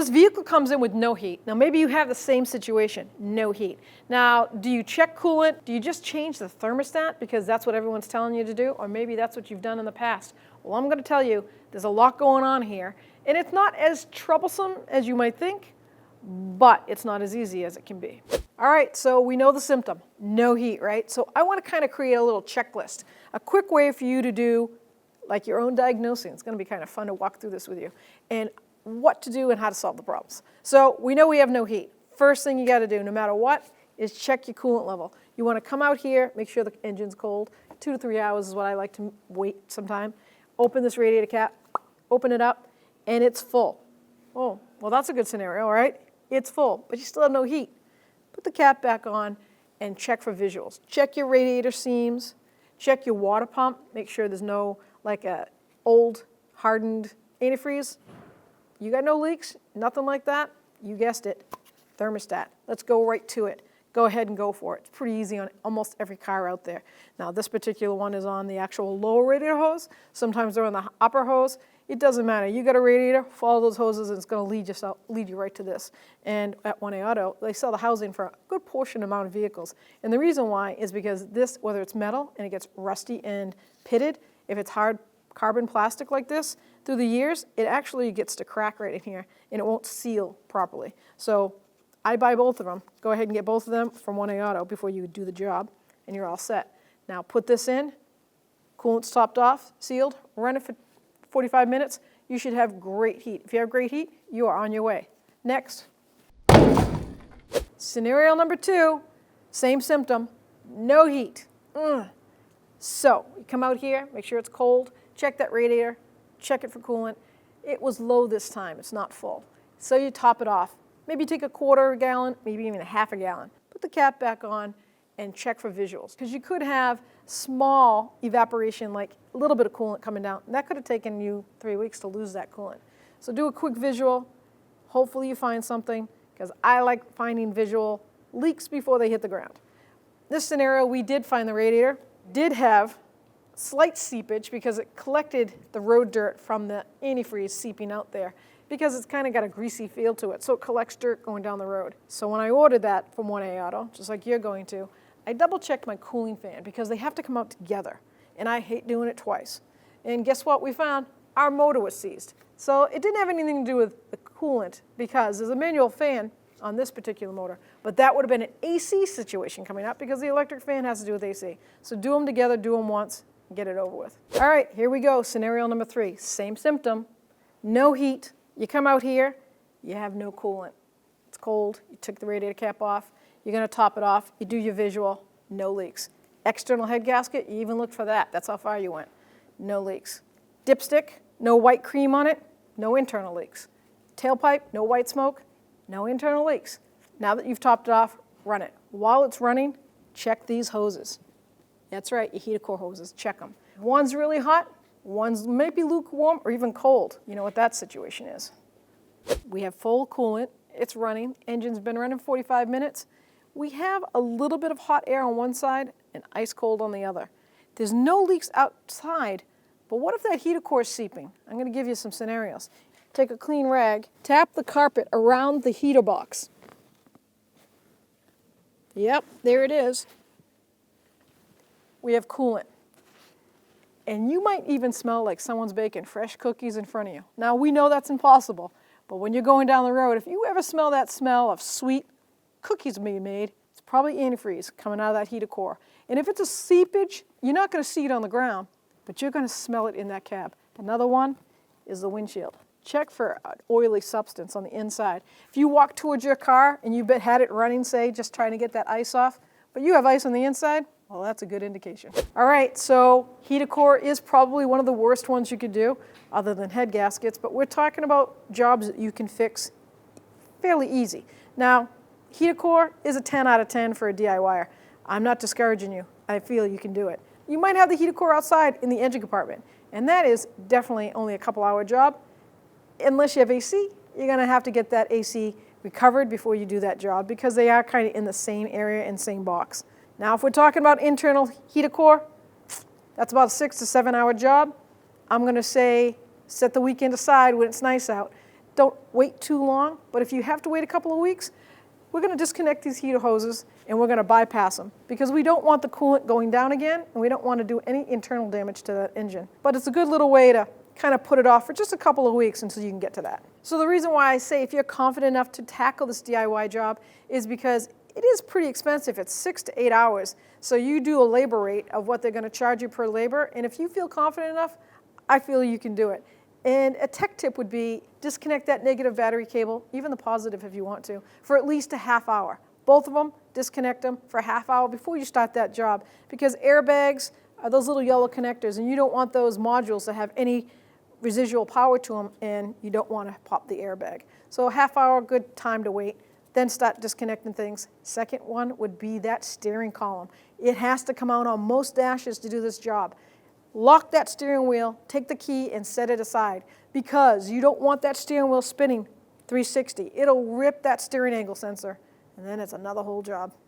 this vehicle comes in with no heat. Now maybe you have the same situation, no heat. Now, do you check coolant? Do you just change the thermostat because that's what everyone's telling you to do? Or maybe that's what you've done in the past. Well, I'm gonna tell you, there's a lot going on here, and it's not as troublesome as you might think, but it's not as easy as it can be. All right, so we know the symptom, no heat, right? So I wanna kind of create a little checklist, a quick way for you to do like your own diagnosing. It's gonna be kind of fun to walk through this with you. And what to do and how to solve the problems. So we know we have no heat. First thing you gotta do, no matter what, is check your coolant level. You wanna come out here, make sure the engine's cold. 2 to 3 hours is what I like to wait sometime. Open this radiator cap, open it up, and it's full. Oh, well that's a good scenario, right? It's full, but you still have no heat. Put the cap back on and check for visuals. Check your radiator seams, check your water pump, make sure there's no like a old hardened antifreeze. You got no leaks, nothing like that? You guessed it, thermostat. Let's go right to it. Go ahead and go for it. It's pretty easy on almost every car out there. Now this particular one is on the actual lower radiator hose. Sometimes they're on the upper hose. It doesn't matter. You got a radiator, follow those hoses and it's gonna lead you right to this. And at 1A Auto, they sell the housing for a good portion amount of vehicles. And the reason why is because this, whether it's metal and it gets rusty and pitted, if it's hard carbon plastic like this, through the years, it actually gets to crack right in here and it won't seal properly. So I buy both of them. Go ahead and get both of them from 1A Auto before you do the job and you're all set. Now put this in, coolant's topped off, sealed, run it for 45 minutes. You should have great heat. If you have great heat, you are on your way. Next. Scenario number 2, same symptom, no heat. So you come out here, make sure it's cold, check that radiator, check it for coolant. It was low this time, it's not full. So you top it off. Maybe take a quarter gallon, maybe even a half a gallon. Put the cap back on and check for visuals. Because you could have small evaporation, like a little bit of coolant coming down. And that could have taken you 3 weeks to lose that coolant. So do a quick visual. Hopefully you find something, because I like finding visual leaks before they hit the ground. This scenario, we did find the radiator, did have slight seepage because it collected the road dirt from the antifreeze seeping out there because it's kind of got a greasy feel to it, so it collects dirt going down the road. So when I ordered that from 1A Auto, just like you're going to, I double checked my cooling fan because they have to come out together, and I hate doing it twice. And guess what we found? Our motor was seized. So it didn't have anything to do with the coolant because there's a manual fan on this particular motor, but that would have been an AC situation coming up because the electric fan has to do with AC. So do them together, do them once, get it over with. All right, here we go, scenario number 3. Same symptom, no heat. You come out here, you have no coolant. It's cold, you took the radiator cap off, you're gonna top it off, you do your visual, no leaks. External head gasket, you even looked for that. That's how far you went. No leaks. Dipstick, no white cream on it, no internal leaks. Tailpipe, no white smoke, no internal leaks. Now that you've topped it off, run it. While it's running, check these hoses. That's right, your heater core hoses, check them. One's really hot, one's maybe lukewarm or even cold. You know what that situation is. We have full coolant, it's running, engine's been running 45 minutes. We have a little bit of hot air on one side and ice cold on the other. There's no leaks outside, but what if that heater core is seeping? I'm gonna give you some scenarios. Take a clean rag, tap the carpet around the heater box. Yep, there it is. We have coolant. And you might even smell like someone's baking fresh cookies in front of you. Now we know that's impossible, but when you're going down the road, if you ever smell that smell of sweet cookies being made, it's probably antifreeze coming out of that heater core. And if it's a seepage, you're not gonna see it on the ground, but you're gonna smell it in that cab. Another one is the windshield. Check for an oily substance on the inside. If you walk towards your car and you had it running, say, just trying to get that ice off, but you have ice on the inside, well, that's a good indication. All right, so heater core is probably one of the worst ones you could do, other than head gaskets, but we're talking about jobs that you can fix fairly easy. Now, heater core is a 10 out of 10 for a DIYer. I'm not discouraging you. I feel you can do it. You might have the heater core outside in the engine compartment, and that is definitely only a couple-hour job. Unless you have AC, you're gonna have to get that AC recovered before you do that job because they are kind of in the same area and same box. Now, if we're talking about internal heater core, that's about a 6 to 7 hour job. I'm gonna say set the weekend aside when it's nice out don't wait too long, but if you have to wait a couple of weeks, we're going to disconnect these heater hoses and we're going to bypass them because we don't want the coolant going down again and we don't want to do any internal damage to that engine. But it's a good little way to kind of put it off for just a couple of weeks until you can get to that. So the reason why I say if you're confident enough to tackle this DIY job is because it is pretty expensive. It's 6 to 8 hours. So you do a labor rate of what they're going to charge you per labor. And if you feel confident enough, I feel you can do it. And a tech tip would be disconnect that negative battery cable, even the positive if you want to, for at least a half hour. Both of them, disconnect them for a half hour before you start that job. Because airbags are those little yellow connectors, and you don't want those modules to have any residual power to them, and you don't want to pop the airbag. So a half hour, good time to wait. Then start disconnecting things. Second one would be that steering column. It has to come out on most dashes to do this job. Lock that steering wheel, take the key and set it aside because you don't want that steering wheel spinning 360. It'll rip that steering angle sensor and then it's another whole job.